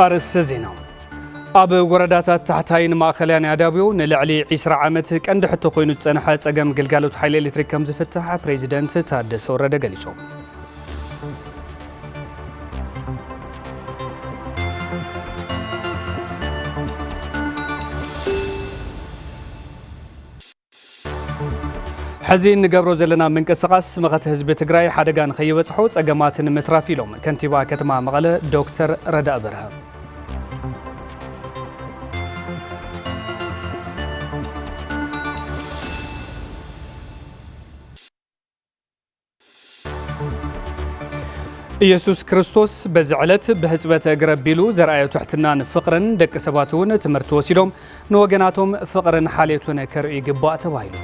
أرس زينو أب وردات تحتين مأخلان عدابيو نلعلي 10 عامات كان حتى خوينو تصنحة تقام قلقالو حيل إلكتريك كم زفتها بريزيدنت تادس ورده قليشو حزين نقبرو زلنا من كسقاس مغت حزب تግራይ حدقان خيبصحو صقماتن مترافيلوم كنتيبا كتما مغله دكتور ردا برهام ኢየሱስ ክርስቶስ በዝዕለት በህጽበተ ግረቢሉ ዘርአዩ ትሕትናን ፍቅርን ደቂ ሰባቱን ትምህርት ወሲዶም ንወገናቶም ፍቅርን ሓልየቱን ከርኢ ይግባእ ተባሂሉ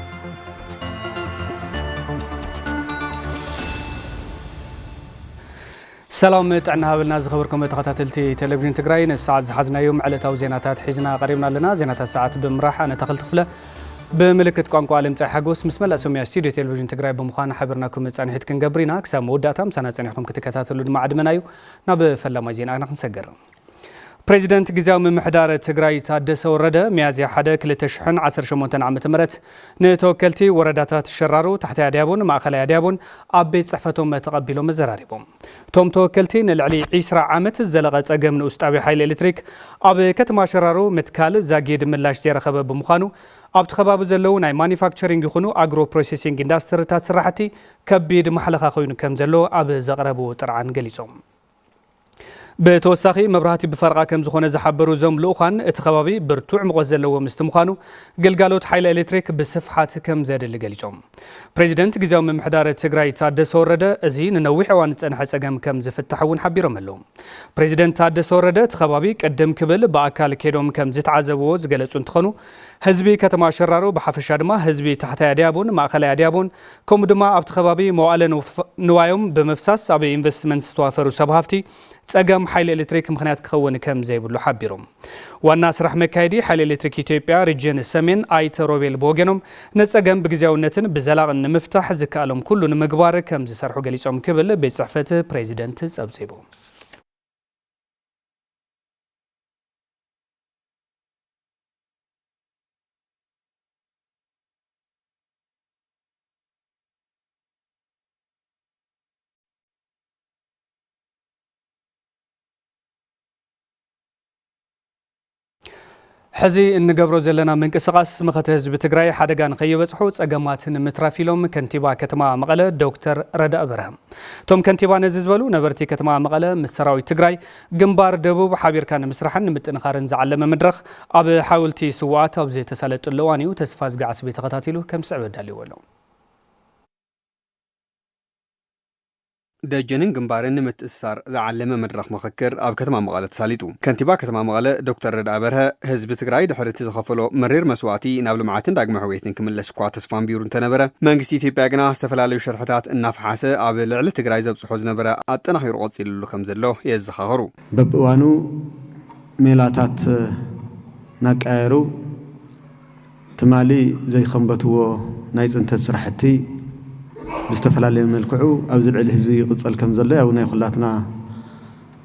سلام ጥዕና ሃበልና ዝኸበርኩም ተኸታተልቲ ቴሌቪዥን ትግራይ ንሰዓት ዝሓዝናዮም ዕለታዊ ዜናታት ሒዝና ቀሪብና ኣለና ዜናታት ሰዓት ብምራሕ ኣነ ተኽልቲ ክፍለ بملكة قانقوا لمتاع حقوس مسمى الأسومية ستوديو تلفزيون تقرأ بمخان حبرناكم متصانحت كنجبرينا كسام وداتهم سنة صانحكم كتكاتلو مع عدمنايو ناب فلا مازين أنا نسجر بريزيدنت جزاو من محدار تقرأ تادس ورده ميازي حدا كل تشحن 18 عام تمرت نتوكلتي ورداتات الشرارو تحت أديابون مع خلا أديابون أبيت صحفتهم تقبلوا مزراريبهم توم توكلتي نلعلي 10 عامت الزلغة أجا من أستابي حيل إلكتريك أبي كتما شرارو متكال زاجيد من لاش زيارة خباب بمخانو أبت خباب زلو ناي مانيفاكتشرينج يخونو أجرو بروسيسينج إندستري تسرحتي كبيد محلخا خوين كم زلو أب زغربو ترعان قليسوم بتوسخي مبرهاتي بفرقه كم زخونه زحبرو زوم لوخان اتخبابي برتوع مغزلو مستمخانو قلقالوت حيل الكتريك بصفحات كم زاد اللي قاليصوم بريزيدنت جزاو من محدار تግራይ تادس ورده ازين نوح وان صنح صقم كم زفتحون حبيرهم لهم بريزيدنت تادس ورده تخبابي قدم كبل باكال كيدوم كم زتعزبو زغلصون تخنو حزبي كتما شرارو بحفش ادما حزبي تحت يديابون ماخلا يديابون كوم دما ابت خبابي موالن نوايوم بمفساس ابي انفستمنت توافرو سبهافتي صقم حيل الكتريك مخنيات كخون كم زيبلو حبيرهم وانا سرح مكايدي حيل الكتريك ኢትዮጵያ ريجن السمين ايت روبيل بوغنوم نصقم بغزاونتن بزلاق نمفتح زكالهم كلن مغبار كم زسرحو غليصوم كبل بيت صحفت بريزيدنت صبصيبو حزي نقبرو زلنا من كسقاس مخت حزب تግራይ حدقان خيبصحو صقماتن مترافيلوم كنتيبا كتما مقله دكتور ردا برهام توم كنتيبا نززبلو نبرتي كتما مقله مسراوي تግራይ ግንባር ደቡብ حبيركان مسرحن متنخارن زعلم مدرخ اب حاولتي سوات اب زي تسالط لوانيو تسفاز قعس بتخاتيلو كم صعب دالي ولو دجنن ግንባርን متأثر زعلم مدرخ مخكر أب كتما مقالة ساليتو كنتيبا كتما مقالة دكتور ردا برها حزب تግራይ دحرت زخفلو مرير مسواتي ناب لمعاتن داغ محويتن كمل سكوا تسفان بيرون تنبره منግስቲ ኢትዮጵያ ግና استفلالو شرحታት እናፍሓሰ أب لعل تግራይ زبصحو ዝነበረ አጠናኺሩ ቆጽልሉ ከም ዘሎ የዘኻኸሩ በብዋኑ ሜላታት ናቃየሩ ትማሊ ዘይኸንበትዎ ናይ ጽንተት ስራሕቲ بستفلالي ملكعو أو زلعل هزوي قصل كم زلة أو نايخلاتنا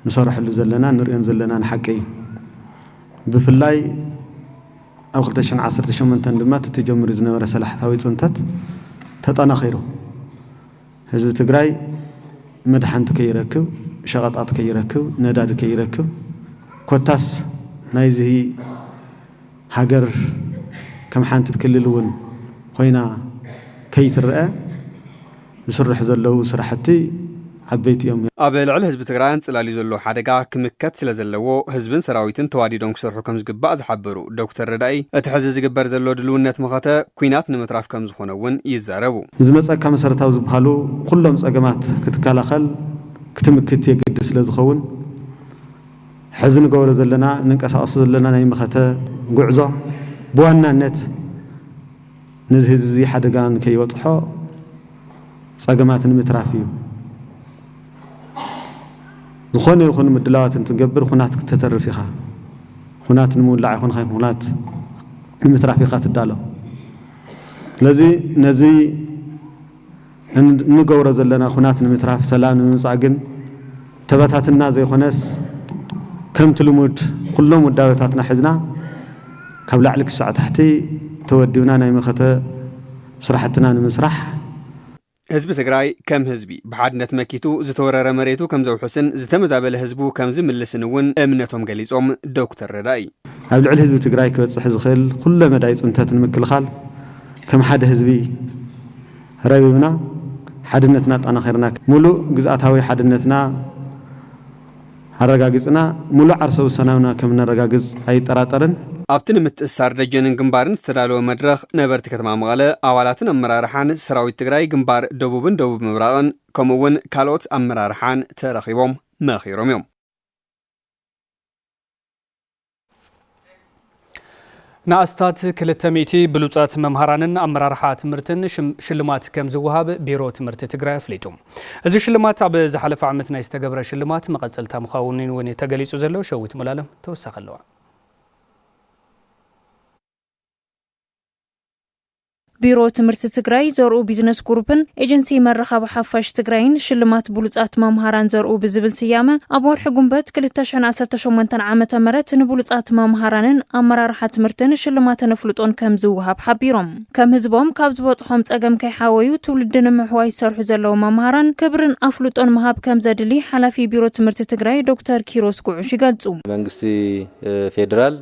نصرح له زلنا نريم زلنا نحكي بفلاي أو خلتشان 10 تندمات تجمر زنا ورا سلاحتاوي صنتت تطانا خيرو هزو تግራይ مدحان تكيركب شغطات كيركب نداد كيركب كوتاس نايزهي هاجر كم حانت تكللون خوينا كيترأ يسرح زلو سرحتي حبيت يوم أبل على حزب تግራይ صلالي زلو حدقا كمكت سلا زلو حزبن سراويتن تواديدون كسرحو كم زغبا زحبرو دكتور رداي اتحز زغبر زلو دلونت مخاته كوينات نمتراف كم زخونون يزاربو زمصا مسرتاو زبحالو كلهم صقمات كتكالخل كتمكت يقد سلا زخون حزن غور زلنا ننقساقس زلنا ناي مخاته غعزو بوانانت نزه زي حدقان كيوصحو صقماتن مترافيو زخونه يكون مدلاوات تنقبر خنات تترفيخا خنات نمولع يكون خايف خنات مترافيخا تدالو لذي نزي نقور زلنا خنات متراف سلام نمصاقن تباتاتنا زي خنس كم تلمود كلهم وداوتاتنا حزنا قبل عليك الساعة تحتي توديونا نايمخته سرحتنا نمسرح ህዝቢ ትግራይ ከም ህዝቢ ብሓድነት መኪቱ ዝተወረረ መሬቱ ከም ዘውሕስን ዝተመዛበለ ህዝቡ ከም ዝምልስን እውን እምነቶም ገሊጾም ዶክተር ረዳይ ኣብ ልዕሊ ህዝቢ ትግራይ ክበጽሕ ዝኽእል ኩሉ መዳይ ጽንተት ንምክልኻል ከም ሓደ ህዝቢ ረቢብና ሓድነትና ጣናኺርና ሙሉእ ግዝኣታዊ ሓድነትና አረጋግጽና ሙሉእ ዓርሰ ውሳናውና ከም ነረጋግጽ ኣይጠራጠርን ኣብቲ ንምትእሳር ደጀንን ግንባርን ዝተዳለወ መድረኽ ነበርቲ ከተማ መቐለ ኣባላትን ኣመራርሓን ሰራዊት ትግራይ ግንባር ደቡብን ደቡብ ምብራቕን ከምኡውን ካልኦት ኣመራርሓን ተረኺቦም መኺሮም እዮም ናስታት 200 ብሉጻት መምሃራንን ኣመራርሓ ትምህርትን ሽልማት ከም ዝወሃብ ቢሮ ትምህርቲ ትግራይ ኣፍሊጡ እዚ ሽልማት ኣብ ዝሓለፈ ዓመት ናይ ዝተገብረ ሽልማት መቐጸልታ ምኻውንን እውን ተገሊጹ ዘሎ ሸዊት ሙላለም ተወሳኺ ኣለዋ ቢሮ ትምህርቲ ትግራይ ዘርኡ ቢዝነስ ግሩፕን ኤጀንሲ መረኻብ ሓፋሽ ትግራይን ሽልማት ብሉጻት መምሃራን ዘርኡ ብዝብል ስያመ ኣብ ወርሒ ጉንበት 2018 ዓመተ ምህረት ንብሉጻት መምሃራንን ኣመራርሓ ትምህርትን ሽልማት ነፍልጦን ከም ዝወሃብ ሓቢሮም ከም ህዝቦም ካብ ዝበጽሖም ጸገም ከይሓወዩ ትውልድ ንምሕዋይ ይሰርሑ ዘለዉ መምሃራን ክብርን ኣፍልጦን መሃብ ከም ዘድሊ ሓላፊ ቢሮ ትምህርቲ ትግራይ ዶክተር ኪሮስ ጉዑሽ ይገልጹ መንግስቲ ፌደራል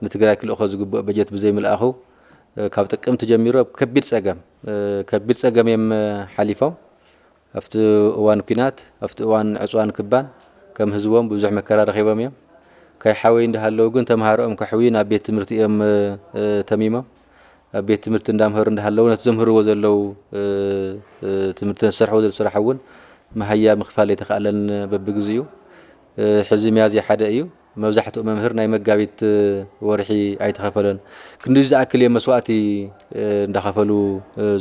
ንትግራይ ክልእኾ ዝግብኦ በጀት ብዘይ ምልኣኹ ካብ ጥቅምት ጀሚሮ ከቢድ ጸገም የም ሓሊፎም ኣፍቲ እዋን ኩናት ኣፍቲ እዋን ዕጽዋን ክባን ከም ህዝቦም ብዙሕ መከራ ረኺቦም እዮም ከይሓወይ እንዳሃለው ግን ተምሃሮኦም ከሕዊ ናብ ቤት ትምህርቲ እዮም ተሚሞም ኣብ ቤት ትምህርቲ እንዳምሃሩ እንዳሃለው ነቲ ዘምህርዎ ዘለው ትምህርቲ ዝሰርሕዎ ዘለው ስራሕ እውን መሃያ ምኽፋል የተኻለን በብግዚኡ ሕዚ ሚያዝያ ሓደ እዩ መብዛሕትኡ መምህር ናይ መጋቢት ወርሒ ኣይተኸፈለን ክንዲ ዝኣክል መስዋዕቲ እንዳኸፈሉ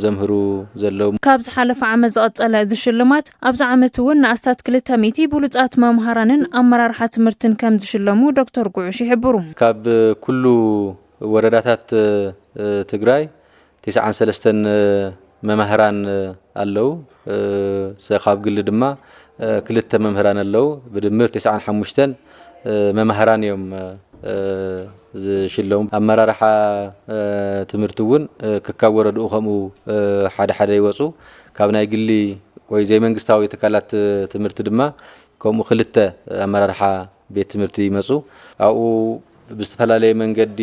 ዘምህሩ ዘለው ካብ ዝሓለፈ ዓመት ዝቐጸለ ዝሽልማት ኣብዚ ዓመት እውን ናስታት 200 ብሉጻት መምሃራንን ኣመራርሓ ትምህርትን ከም ዝሽለሙ ዶክተር ጉዑሽ ይሕብሩ ካብ ኩሉ ወረዳታት ትግራይ 93 መምህራን ኣለው ካብ ግሊ ድማ 2 መምህራን ኣለው ብድምር 95 መምህራን እዮም ዝሽለሙ ኣመራርሓ ትምህርቲ እውን ክካብ ወረድኡ ከምኡ ሓደ ይወጹ ካብ ናይ ግሊ ወይ ዘይመንግስታዊ ትካላት ትምህርቲ ድማ ከምኡ 2 ኣመራርሓ ቤት ትምህርቲ ይመጹ ኣብኡ ብዝተፈላለየ መንገዲ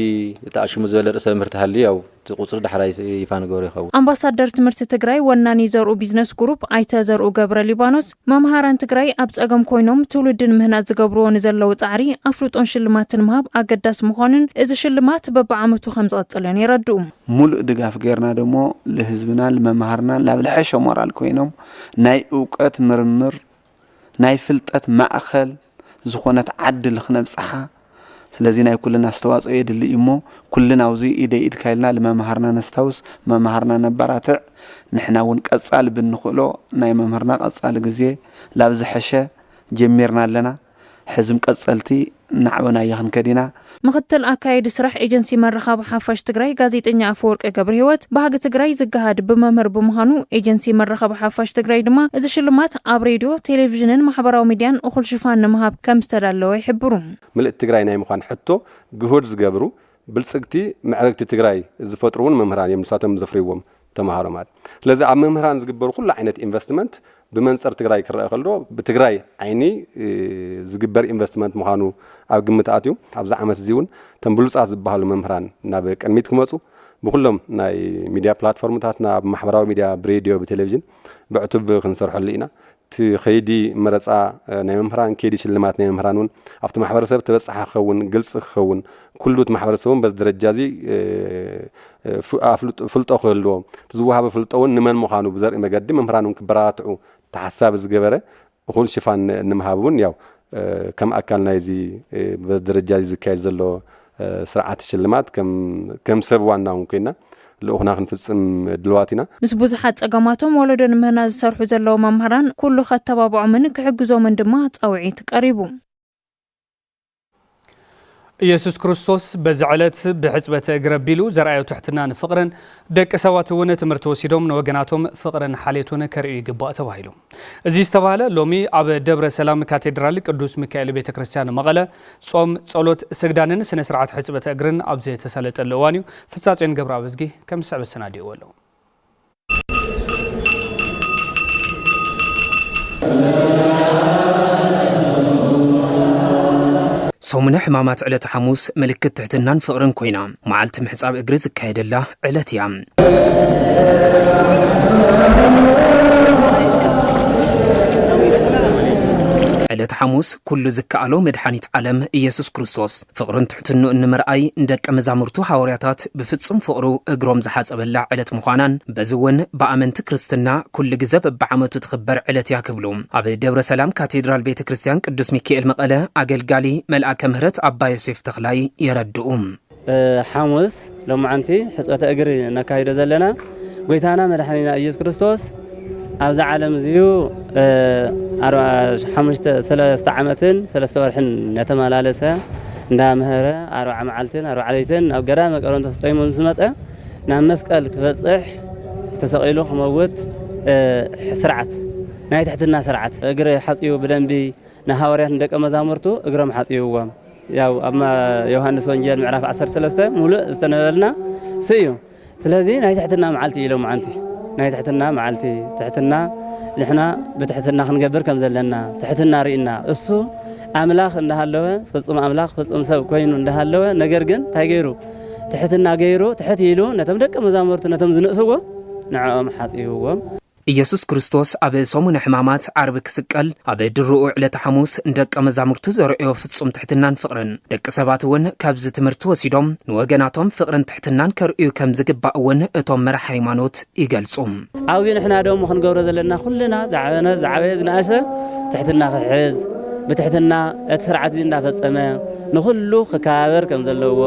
ተኣሽሙ ዝበለ ርእሰ ትምህርቲ ሃልዩ ያው ቁጽሪ ዳሕራይ ይፋ ንገሩ ይኸው ኣምባሳደር ትምህርቲ ትግራይ ወናኒ ዘርኡ ቢዝነስ ግሩፕ ኣይተ ዘርኡ ገብረ ሊባኖስ መምሃራን ትግራይ ኣብ ጸገም ኮይኖም ትውልድን ምህናት ዝገብርዎ ንዘለዉ ጻዕሪ ኣፍልጦን ሽልማትን ምሃብ ኣገዳስ ምዃኑን እዚ ሽልማት በብዓመቱ ከም ዝቐጽልን ይረድኡ ሙሉእ ድጋፍ ገርና ደሞ ለህዝብና ለመምሃርና ላብልሐሸ ሞራል ኮይኖም ናይ እውቀት ምርምር ናይ ፍልጠት ማእኸል ዝኾነት ዓድል ክነብጽሓ ስለዚህ ናይ ኩልና አስተዋጽኦ የድል እሞ ኩልና ውዚ ኢድ ካይልና ለመምሃርና ነስታውስ መምሃርና ነባራትዕ ንሕና ውን ቀጻል ብንኽእሎ ናይ መምህርና ቀጻል ግዜ ላብዝሐሸ ጀሚርና ኣለና ሕዝም ቀጸልቲ ናዕበና ይኽን ከዲና ምክትል ኣካይድ ስራሕ ኤጀንሲ መረኻብ ሓፋሽ ትግራይ ጋዜጠኛ ኣፈወርቅ ገብረ ህይወት ባህጊ ትግራይ ዝገሃድ ብመምህር ብምዃኑ ኤጀንሲ መረኻብ ሓፋሽ ትግራይ ድማ እዚ ሽልማት ኣብ ሬድዮ ቴሌቪዥንን ማሕበራዊ ሚድያን እኹል ሽፋን ንምሃብ ከም ዝተዳለወ ይሕብሩ ምልእቲ ትግራይ ናይ ምዃን ሕቶ ግሁድ ዝገብሩ ብልጽግቲ ምዕረግቲ ትግራይ ዝፈጥሩውን መምህራን እዮም ንሳቶም ዘፍርይዎም ተማሃሮ ማለት ስለዚ ኣብ መምህራን ዝግበሩ ኩሉ ዓይነት ኢንቨስትመንት ብመንጸር ትግራይ ክረአ ከሎ ብትግራይ ዓይኒ ዝግበር ኢንቨስትመንት ምዃኑ ኣብ ግምት ኣትዩ ኣብዚ ዓመት እዚ እውን ተንብሉጻት ዝበሃሉ መምህራን ናብ ቅድሚት ክመጹ ብኩሎም ናይ ሚድያ ፕላትፎርምታት ናብ ማሕበራዊ ሚድያ ብሬድዮ ብቴሌቪዥን ብዕቱብ ክንሰርሐሉ ኢና እቲ ኸይዲ መረጻ ናይ መምህራን ከይዲ ሽልማት ናይ መምህራን እውን ኣብቲ ማሕበረሰብ ተበጻሒ ክኸውን ግልጽ ክኸውን ኩሉት ማሕበረሰብን በዚ ደረጃ እዚ ፍልጦ ክህልዎ ዝወሃበ ፍልጦ እውን ንመን ምዃኑ ብዘርኢ መገዲ መምህራን እውን ክበራትዑ ተሓሳቢ ዝገበረ እኹል ሽፋን ንምሃብ እውን ያው ከም ኣካል ናይዚ በዚ ደረጃ እዚ ዝካየድ ዘሎ ስርዓት ሽልማት ከም ሰብ ዋና እውን ኮይና ልኡኽና ክንፍጽም ድልዋቲና ምስ ብዙሓት ጸገማቶም ወለዶ ንምህና ዝሰርሑ ዘለዉ መምህራን ኩሉ ከተባብዖምን ክሕግዞምን ድማ ጻውዒት ቀሪቡ ኢየሱስ ክርስቶስ በዝዕለት ብሕጽበተ እግረ ቢሉ ዘርአዮ ትሕትናን ፍቕርን ደቂ ሰባት እውን ትምህርቲ ወሲዶም ንወገናቶም ፍቕርን ሓልየቱን ከርእዩ ይግባእ ተባሂሉ እዚ ዝተባሃለ ሎሚ ኣብ ደብረ ሰላም ካቴድራል ቅዱስ ሚካኤል ቤተ ክርስቲያን መቐለ ጾም ጸሎት ስግዳንን ስነ ስርዓት ሕጽበተ እግርን ኣብ ዝተሰለጠለ እዋን እዩ ፍጻጼን ገብረ ኣበዝጊ ከም ዝስዕብ ሰናዲኡ ኣሎ ሰሙነ ሕማማት ዕለት ሐሙስ ምልክት ትሕትናን ፍቕርን ኮይና መዓልቲ ምሕጻብ እግሪ ዝካየደላ ዕለት እያ ዕለት ሐሙስ ኩሉ ዝከኣሎ መድኃኒት ዓለም ኢየሱስ ክርስቶስ ፍቕርን ትሕትኑ እንምርኣይ እንደቀ መዛሙርቱ ሐዋርያታት ብፍጹም ፍቕሩ እግሮም ዝሓጸበላ ዕለት ምዃናን በዝውን በኣመንቲ ክርስትና ኩሉ ግዜ በብዓመቱ ትኽበር ዕለት እያ ክብሉ ኣብ ደብረ ሰላም ካቴድራል ቤተ ክርስቲያን ቅዱስ ሚካኤል መቐለ ኣገልጋሊ መልአከ ምህረት ኣባ ዮሴፍ ተኽላይ የረድኡ ሐሙስ ሎማዓንቲ ሕጽበተ እግሪ ነካይዶ ዘለና ጎይታና መድኃኒና ኢየሱስ ክርስቶስ ኣብዚ ዓለም እዚዩ 3 ዓመትን 3 ወርሕን ነተመላለሰ እንዳምህረ 40 መዓልትን 40 ለይትን ኣብ ገዳመ ቆሮንቶስ ጥይሙ ምስ መጸ ናብ መስቀል ክበጽሕ ተሰቂሉ ክመውት ስርዓት ናይ ትሕትና ስርዓት እግሪ ሓጽዩ ብደንቢ ንሐዋርያት ደቀ መዛሙርቱ እግሮም ሓጽዩዎም ያው ኣብ ዮሐንስ ወንጌል ምዕራፍ 13 ሙሉእ ዝተነበልና ስዩ ስለዚ ናይ ትሕትና መዓልቲ ኢሎም ማዓንቲ ናይ ትሕትና መዓልቲ ትሕትና ንሕና በትሕትና ክንገብር ከም ዘለና ትሕትና ርኢና እሱ ኣምላኽ እንዳሃለወ ፍጹም ኣምላኽ ፍጹም ሰብ ኮይኑ እንዳሃለወ ነገር ግን ታይ ገይሩ ትሕትና ገይሩ ትሕት ኢሉ ነቶም ደቀ መዛሙርቱ ነቶም ዝንእስዎ ንዕኦም ሓጽይዎም ኢየሱስ ክርስቶስ ኣብ ሰሙነ ሕማማት ዓርብ ክስቀል ኣብ ድርኡ ዕለት ሐሙስ እንደቀ መዛሙርቱ ዘርአዮ ፍጹም ትሕትናን ፍቕርን ደቂ ሰባት እውን ካብዚ ትምህርቲ ወሲዶም ንወገናቶም ፍቕርን ትሕትናን ከርእዩ ከም ዝግባእ እውን እቶም መራሒ ሃይማኖት ይገልጹ ኣብዚ ንሕና ደሞ ክንገብሮ ዘለና ኩልና ዝዓበየ ዝነኣሰ ትሕትና ክሕዝ ብትሕትና እቲ ስርዓት እዚ እንዳፈጸመ ንኹሉ ክከባበር ከም ዘለዎ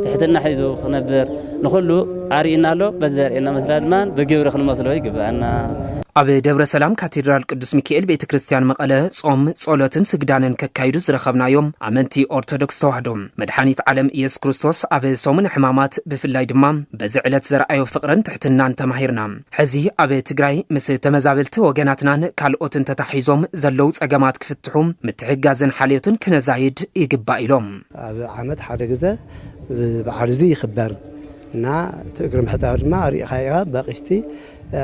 ትሕትና ሒዙ ክነብር ንኹሉ ኣርኢና ኣሎ በዘርእየና መስላ ድማ ብግብሪ ክንመስሎ ይግባአና ኣብ ደብረ ሰላም ካቴድራል ቅዱስ ሚካኤል ቤተ ክርስቲያን መቐለ ጾም ጸሎትን ስግዳንን ከካይዱ ዝረኸብናዮም ኣመንቲ ኦርቶዶክስ ተዋህዶ መድኃኒት ዓለም ኢየሱስ ክርስቶስ ኣብ ሰሙነ ሕማማት ብፍላይ ድማ በዚ ዕለት ዘርአዮ ፍቕርን ትሕትናን ተማሂርና ሕዚ ኣብ ትግራይ ምስ ተመዛበልቲ ወገናትናን ካልኦትን ተታሒዞም ዘለው ጸገማት ክፍትሑ ምትሕጋዝን ሓልዮትን ክነዛይድ ይግባእ ኢሎም ኣብ ዓመት ሓደ ግዜ በዓል እዚ ይኽበር እና ትእግሪ ምሕጻብ ድማ ርኢኻይኻ በቂስቲ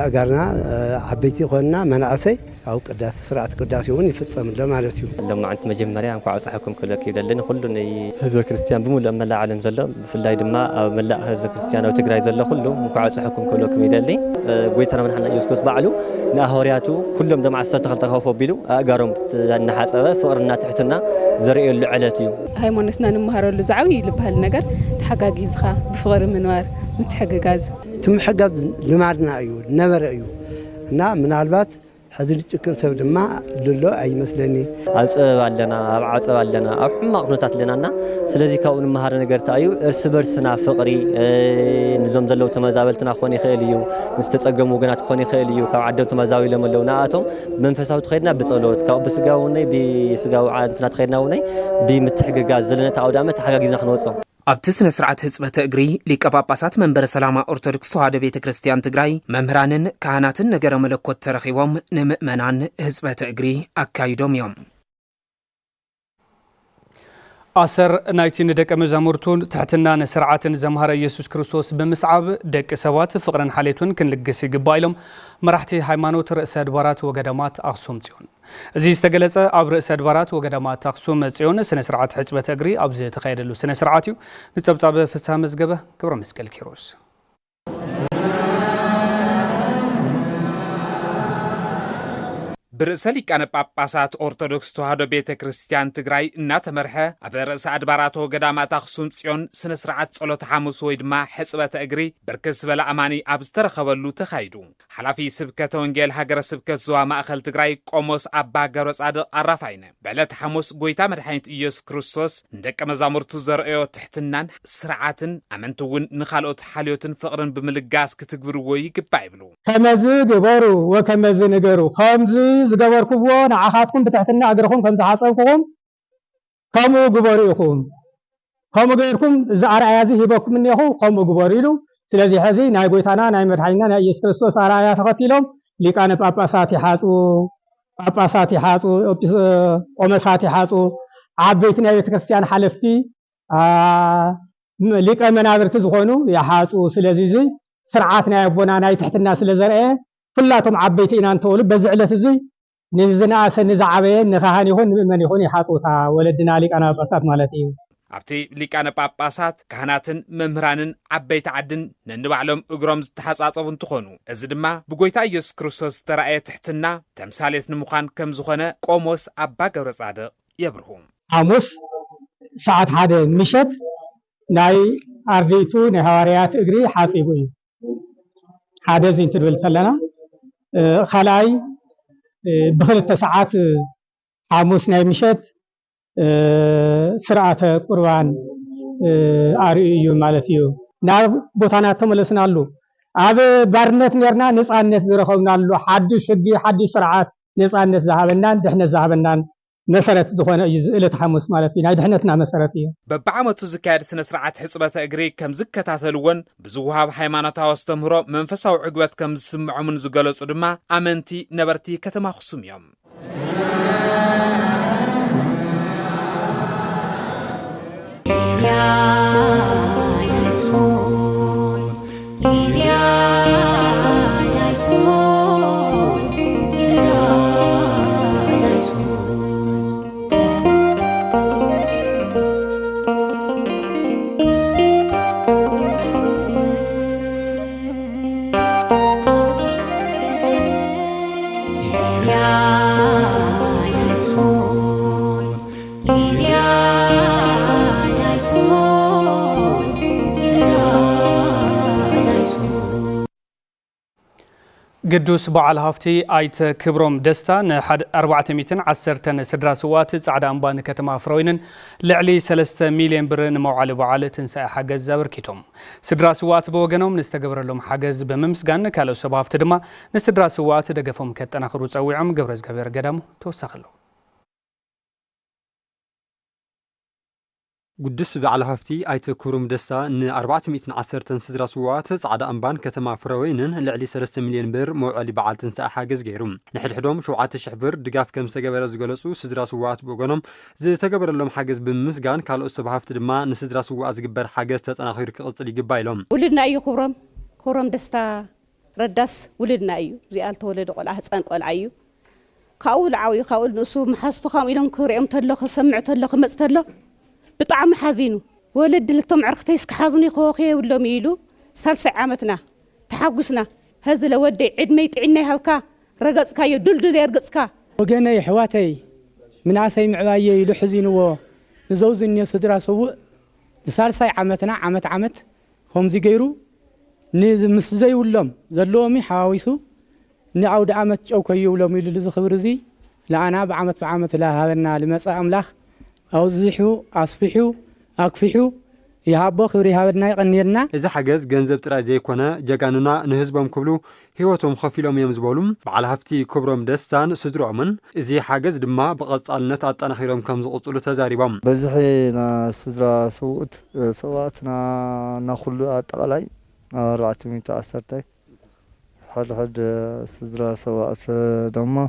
ኣጋርና ዓበይቲ ኮይና መናእሰይ ኣብ ቅዳሴ ስርዓት ቅዳሴ እውን ይፍጸም ማለት እዩ ሎማዓንቲ መጀመርያ እንኳዕ ኣጻሕኩም ክለክ ይደልን ኩሉ ናይ ህዝበ ክርስቲያን ብሙሉእ መላእ ዓለም ዘሎ ብፍላይ ድማ ኣብ መላእ ህዝበ ክርስቲያን ኣብ ትግራይ ዘሎ ኩሉ እንኳዕ ኣጻሕኩም ክለኩም ይደሊ ጎይታና መድኃኒትና ኢየሱስ ክርስቶስ ባዕሉ ንኣህዋርያቱ ኩሎም ደም 12 ተኸፎ ቢሉ ኣጋሮም እናሓጸበ ፍቕርና ትሕትና ዘርእየሉ ዕለት እዩ ሃይማኖትና ንመሃረሉ ዝዓብይ ልበሃል ነገር ተሓጋጊዝኻ ብፍቕሪ ምንባር ምትሕግጋዝ ትምሕጋዝ ልማድና እዩ ነበረ እዩ እና ምናልባት ሕዚ ልጭክን ሰብ ድማ ልሎ ኣይመስለኒ ኣብ ፀበብ ኣለና ኣብ ዓፀብ ኣለና ኣብ ሕማቕ ኩነታት ኣለናና ስለዚ ካብኡ ንመሃረ ነገር እዩ እርስ በርስና ፍቕሪ ንዞም ዘለው ተመዛበልትና ክኾን ይኽእል እዩ ንዝተፀገሙ ወገናት ክኾን ይኽእል እዩ ካብ ዓዶም ተመዛቢሎም ኣለው ንኣቶም መንፈሳዊ ተኸድና ብጸሎት ካብ ብስጋዊ ውነይ ብስጋዊ ዓንትና ተኸድና ውነይ ብምትሕግጋዝ ዘለና ኣውደ ዓመት ተሓጋጊዝና ክንወፅኦም ኣብቲ ስነ ስርዓት ህጽበተ እግሪ ሊቀ ጳጳሳት መንበረ ሰላማ ኦርቶዶክስ ተዋህዶ ቤተ ክርስቲያን ትግራይ መምህራንን ካህናትን ነገረ መለኮት ተረኺቦም ንምእመናን ህጽበተ እግሪ ኣካይዶም እዮም ኣሰር ናይቲ ንደቀ መዛሙርቱን ትሕትናን ስርዓትን ዘምሃረ ኢየሱስ ክርስቶስ ብምስዓብ ደቂ ሰባት ፍቕርን ሓልየቱን ክንልግስ ይግባእ ኢሎም መራሕቲ ሃይማኖት ርእሰ ኣድባራት ወገዳማት ኣኽሱም ጽዮን እዚ ዝተገለጸ ኣብ ርእሰ ኣድባራት ወገዳማት ኣኽሱም ጽዮን ስነ ስርዓት ሕጽበተ እግሪ ኣብ ዝተኻየደሉ ስነ ስርዓት እዩ ንጸብጻብ ፍስሐ መዝገበ ክብረ መስቀል ኪሮስ برئيس ሊቃነ ጳጳሳት ኦርቶዶክስ ተዋህዶ ቤተ ክርስቲያን ትግራይ እናተመርሐ ኣብ ርእሰ ኣድባራት ወገዳማት ኣኽሱም ጽዮን ስነ ስርዓት ጸሎት ሐሙስ ወይ ድማ ሕጽበተ እግሪ ብርክት ዝበለ ኣማኒ ኣብ ዝተረኸበሉ ተኻይዱ ሓላፊ ስብከተ ወንጌል ሃገረ ስብከት ዞባ ማእኸል ትግራይ ቆሞስ ኣባ ገብረ ጻድቕ ኣራፋይነ በዕለት ሐሙስ ጎይታ መድኃኒት ኢየሱስ ክርስቶስ ንደቀ መዛሙርቱ ዘርአዮ ትሕትናን ስርዓትን ኣመንቲ እውን ንኻልኦት ሓልዮትን ፍቕርን ብምልጋስ ክትግብርዎ ይግባእ ይብሉ ከመዝ ግበሩ ወከመዝ ንገሩ ከምዚ ዝገበርኩዎ ንዓኻትኩም ብትሕትና እግርኩም ከም ዝሓጸብኩም ከምኡ ግበሩ ኢኹም ከምኡ ገይርኩም እዚ ኣርኣያ እዚ ሂበኩም እኒኹ ከምኡ ግበሩ ኢሉ ስለዚ ሕዚ ናይ ጎይታና ናይ መድሓኒና ናይ ኢየሱስ ክርስቶስ ኣርኣያ ተኸቲሎም ሊቃነ ጳጳሳት ይሓፁ ቆመሳት ይሓፁ ዓበይቲ ናይ ቤተክርስትያን ሓለፍቲ ሊቀ መናብርቲ ዝኾኑ ይሓፁ ስለዚ እዚ ስርዓት ናይ ኣቦና ናይ ትሕትና ስለ ዘርአ ኩላቶም ዓበይቲ ኢና እንተውሉ በዚ ዕለት እዚ ንዝነኣሰ ንዝዓበየ ንካህን ይኹን ንምእመን ይኹን ይሓፁታ ወለድና ሊቃነ ጳጳሳት ማለት እዩ ኣብቲ ሊቃነ ጳጳሳት ካህናትን መምህራንን ዓበይቲ ዓድን ነንባዕሎም እግሮም ዝተሓፃፀቡ እንትኾኑ እዚ ድማ ብጎይታ ኢየሱስ ክርስቶስ ዝተረኣየ ትሕትና ተምሳሌት ንምዃን ከም ዝኾነ ቆሞስ ኣባ ገብረ ጻድቕ የብርሁ ሐሙስ ሰዓት 1 ምሸት ናይ ኣርዲቱ ናይ ሃዋርያት እግሪ ሓፂቡ እዩ ሓደ ዝንት ድብል ተለና خلاي بخلت ساعات حاموس ناي مشت سرعة قربان أريو مالتيو نار بوتانا تملسنا له أبي بارنت نيرنا نسأنت زرخونا له حدش شدي حدش سرعات نسأنت ذهبنا دحنا ذهبنا مسرت زخونا إلى تحمس مالتينا دحنتنا مسرتيه ببعمة زكاة سنة سرعة حسبة أجري كم زكاة ثلون بزوها بحيمانة واستمروا منفسه وعقبت كم سمع من زجالس رما أمنتي نبرتي كتما خصوم يوم قدوس بعال هافتي آيت كبروم دستا نحد 410 سدرا سوات صعدا أنبان كتما فروينن لعلي 3 مليون برن موعل بعال تنسى حجز زبر كيتهم سدرا سوات بوجنهم نستجبر لهم حجز بممسجن كالو سبعة دما نسدرا سوات دقفهم كتنا خروج أو عم جبرز جبر قدام توسخلو قدس بعل هفتي آيت كوروم دستا ن 410 سدرا سوات صعدا أنبان كتما فروينن لعلي 3 مليون بر موعل بعال تنسى حجز غيرهم نحد حدهم شوعات الشحبر دقاف كم سجبر زجلسو سدرا سوات بوجنهم زي تجبر لهم حجز بمسجن كالو سبعة دما نسدرا سوات جبر حجز تتنا خير قصدي جبايلهم ولدنا أيو كوروم دستا ردس ولدنا أيو زي قال تولد قل أحسن قل أيو كأول عوي كأول نسو محستو خام إلهم كريم تلخ سمع تلخ مستلخ بطعم حزينو ولد لتم عرختيس كحزني خوخي ولا ميلو سلسع عامتنا تحقسنا هذا لودي عد ميت عنا هوكا رقصكا يدلدل يرقصكا وجينا حواتي من عسى معوايه يلو حزينو نزوزني صدرا سوء سلسع عامتنا عامت هم زي غيرو ني مس زي ولم زلومي حاويسو نعود عامت اوكيو ولا ميلو لزخبر زي لا انا بعامت لا هانا لمصا املاخ أوزحو أصفحو أكفحو يهابو خوري هابدنا يقنيرنا إذا حجز جنزب ترى زي كنا جاكانونا نهزبهم كبلو هيوتهم خفيلهم يمزبولهم على هفتي كبرهم دستان صدروا من إذا حجز دما بقص النت أنا خيرهم كم زقطوا تزاربهم بزحينا صدرا سواتنا نخلو أتقلاي 410 حد صدرا سوات دما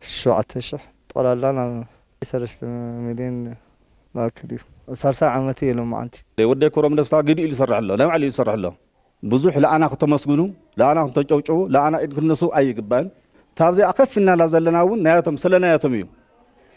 شو عتشح طلع لنا 3 مليون ما كدير صار ساعة عمتي لهم عندي ودي كرم دستا قد يسرع له لا علي يسرع له بزوح لا انا كنت مسجونو لا انا كنت تشوچو لا انا ادكن نسو اي قبال تابزي اخفنا لا زلناون نياتهم سلنا ياتميو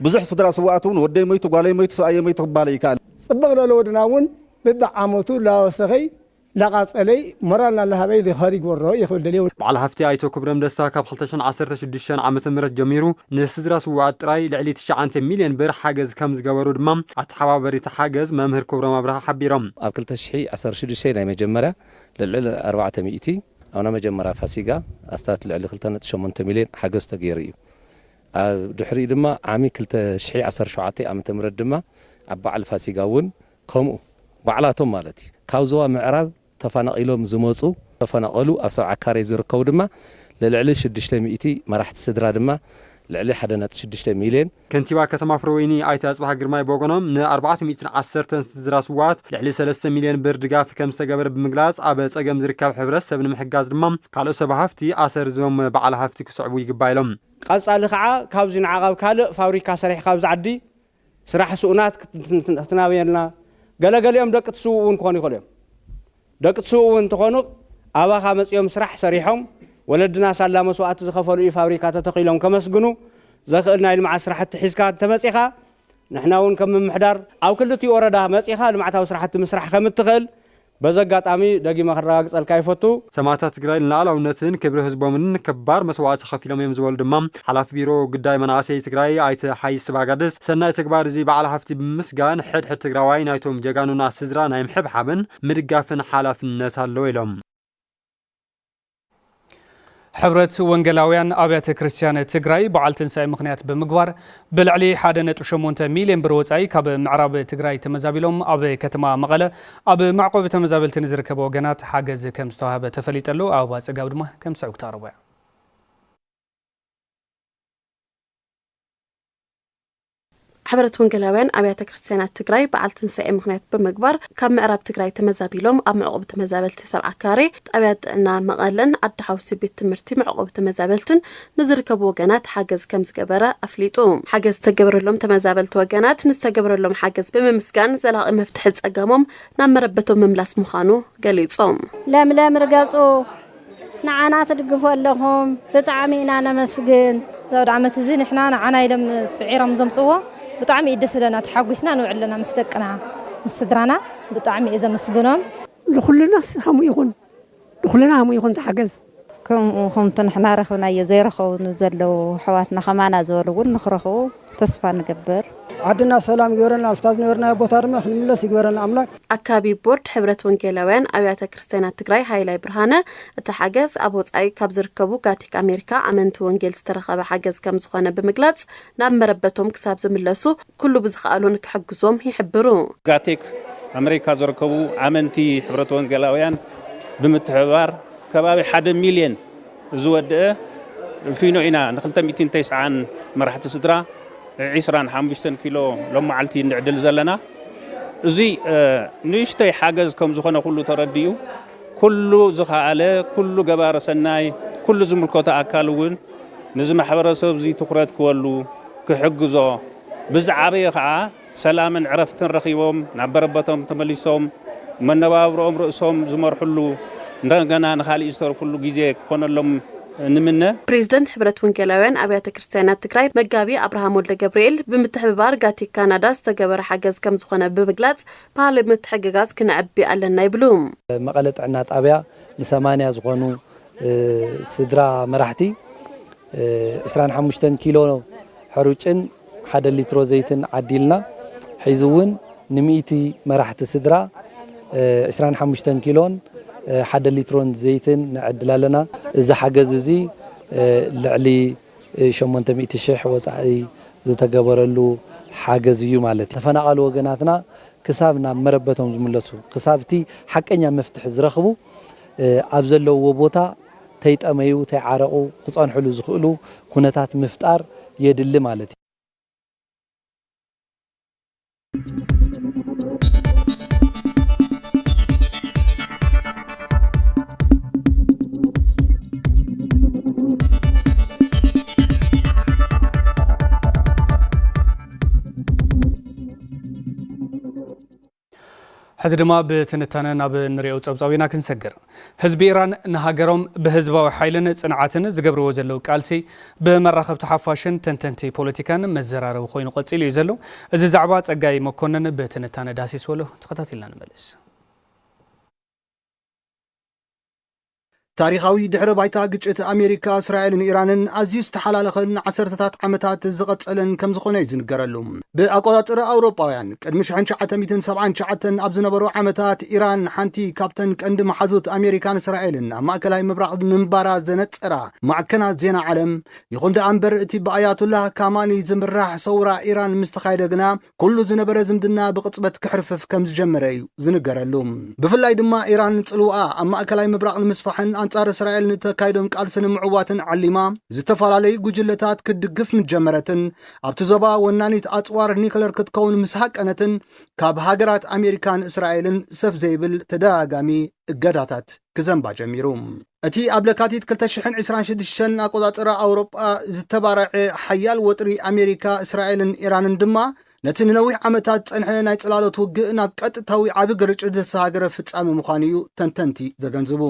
بزوح صدرا سواتون ودي ميتو قالي ميتو سو اي ميتو قبالي كان صبغ له ودناون ببعامتو لا وسخي لقاص علي مرنا لهبي لخارج ورا يخل لي على هفتي ايتو كبرم دستا كاب 2016 عام مرت جميرو نسدرا سوات تراي لعلي 9 مليون بر حاجز كم زغبرو دمام اتحبابري تحاجز ممهر كبرم ابرها حبيرم اب 2016 ناي مجمره للعل 400 انا مجمره فاسيغا استات لعل 2.8 مليون حاجز تغيري دحري دما عامي 2017 عام مرت دما ابع الفاسيغاون كومو بعلاتهم مالتي كاوزوا معراب تفنقيلهم زموصو تفنقلو اسع عكاري زركو دما للعل 600 مرحت سدرا دما لعلي حدنا 6 مليون كنتيبا كتما فرويني ايت اصبح غرماي بوغنوم ن 410 زراسوات لعلي 3 مليون بر دغاف كم سغبر بمغلاص ابا صقم زركاب حبرتسب نمحجاز دمم قالو سبا هفتي اسر زوم بعل هفتي كسعبو يغبايلهم قصال خعا كابزين عقب كال فابريكا سريح كابز عدي سراح سؤنات تناوينا غلغليهم دق تسوون كوني خليهم دق تسوون تخونو ابا خامصيوم سراح سريحهم ولدنا سالا مسوات زخفلوا فابريكا تتقيلهم كمسغنو زخلنا المع سراحت حزكا تمصيخا نحنا ون كم محدار او كلتي وردا مصيخا لمعتاو سراحت مسرح كمتخل بزغاطامي دغي مخراغ صلكا يفوتو سماعات تግራይ ላላውነትን ክብረ ህዝቦምን ከባር መስዋዕት ከፊሎም የምዝወል ድማ ሓላፊ ቢሮ ጉዳይ መናእሰይ ትግራይ አይተ ሓይስ ባጋደስ ሰናይ ተግባር እዚ በዓል ሃፍቲ ብምስጋን ሕድሕድ ትግራዋይ ናይቶም ጀጋኑና ስድራ ናይ ምሕብሓብን ምድጋፍን ሓላፍነት አለው ኢሎም حبرت وانجلاويان أبيات كريستيان تجراي بعلتن ساي مخنيات بمقبار بالعلي حدا نتوشمونت مليون بروتاي كاب معرب تجراي تمزابيلهم أب كتما مغلة أب معقوب تمزابيل تنزر كبوجنات حاجز كم استوهب تفليت له أو باس جاودمه كم سعوك تاربع حبرت وانجلاويان أبيات كريستيانات تجراي بعلتن ساي مخنيات بمقبار كاب معرب تجراي تمزابيلهم أب معقوب تمزابيل تسبع كاري أبيات أن مغلن عد حوسي بيت تمرتي معقوب تمزابيلتن نزر كبوجنات حاجز كم زجبرة أفليتهم حاجز تجبر لهم تمزابيلت وجنات نستجبر لهم حاجز بمسكان زلا مفتح أجامهم نعم ربتهم مملاس مخانو قليصهم لا مرقصو نعنا تدقفوا لهم بطعمينا نمسجن زود عمت زين إحنا نعنا يلم سعيرهم زمصوه بطعمي يدس لنا تحقسنا نوعلنا مصدقنا مصدرنا بطعمي إذا مسجنهم لكل الناس هم يكون لكلنا هم يكون تحجز كم تنحنا رخونا يزيرخو نزلوا حواتنا خمانا زولون نخرخو تصفى نقبر عدنا سلام يورنا أستاذ نورنا بوتارمخ نملس يورنا أملاك أكابي بورد حبرت وانجلاويان أبيات كريستيانات تجراي هايلاي برهانة التحجز أبو أي كابزر كبو كاتيك أمريكا أمنت وانجيل استرخب حجز كم زخانة بمجلس نعم مربتهم كساب زملسو كله بزخالون كحجزهم يحبرون كاتيك أمريكا زركبو أمنتي حبرت وانجلاويان بمتحوار كبابي 1 مليون زود في نوعنا نخلت 209 مرحلة صدرا 25 كيلو لما علتي نعدل زلنا زي نشتي حاجز كم زخنا كله ترديو كله زخاله كله جبار سناي كله زملكوتا أكلون نزم حبرسب زي تخرج كولو كحجزه بزعبي خا سلاما عرفت رخيوم نعبربتهم تمليسهم من نبابرهم رؤسهم زمر حلو نغنا نخالي يسترفلو جيزه كون لهم نمنا بريزيدنت حبرت وانجلاويان أبيات كريستيانات تجراي مجابي أبراهام ولد جبريل بمتحبار جاتي كندا استجبر حجز كم زخنا بمجلس بحال متحجز كنعبي على النايبلوم مقالة عنات أبيا لثمانية زخنو سدرا مرحتي 25 كيلو حروجن 1 لتر زيتن عديلنا حيزون نميتي مرحت سدرا 25 كيلون 1 لتر زيتن نعدل لنا إذا حجز زي لعلي 800 شح وصعي زتجبر له حاجزيو مالت تفنقلوا وجناتنا كسابنا مربتهم زملسو كسابتي حقنيا مفتح زرخبو ابزلو وبوتا تيطميو تيعرقو خصان حلو زخلو كونتات مفتار يدل مالتي حزدما بتنتانا ناب نريو تصبصاوينا كنسجر حزب إيران نهاجرهم بحزبه وحيلن صنعاتن زغبرو زلو قالسي بمرخب تحفاشن تنتنتي بوليتيكان مزرارو خوينو قصيل يزلو እዚ ዛዕባ ጸጋይ መኮነን በትንታነ ዳሲስ ወሎ ተከታተልና እንመለስ تاريخاوي دحر بايتا ግጭት أمريكا إسرائيل إيران عزيز تحلالخن عشرات عامات زقصلن كم زخونه يزنገረሉም بأقواطر أوروباوያን قدم 1979 ኣብ ዝነበሩ ዓመታት إيران ሓንቲ ካፕተን ቀንዲ መሓዙት أمريكان إسرائيልን ኣብ ማእከላይ ምብራቅ ምንባራ ዘነፀራ ማዕከናት ዜና ዓለም ይኹን ደኣምበር እቲ ብኣያቱላህ ካማኒ ዝምራሕ ሰውራ إيران ምስተኻይደ ግና ኩሉ ዝነበረ ዝምድና ብቅጽበት ክሕርፍፍ ከም ዝጀመረ እዩ ዝንገረሉ ብፍላይ ድማ إيران ጽልዋ ኣብ ማእከላይ ምብራቅ ንምስፋሕን ኣንጻር እስራኤል ንተካይዶም ቃልስን ምዕዋትን ዓሊማ ዝተፈላለዩ ጉጅለታት ክድግፍ ምጀመረትን ኣብቲ ዞባ ወናኒት ኣጽዋር ኒክለር ክትከውን ምስ ሃቀነትን ካብ ሃገራት ኣሜሪካን እስራኤልን ሰፍ ዘይብል ተደጋጋሚ እገዳታት ክዘንባ ጀሚሩ እቲ ኣብ ለካቲት 2026 ኣቆጻጽራ ኣውሮጳ ዝተባረዐ ሓያል ወጥሪ ኣሜሪካ እስራኤልን ኢራንን ድማ ነቲ ንነዊሕ ዓመታት ጸንሐ ናይ ጽላሎት ውግእ ናብ ቀጥታዊ ዓቢ ግርጭት ዘሰሃገረ ፍጻሜ ምዃኑ እዩ ተንተንቲ ዘገንዝቡ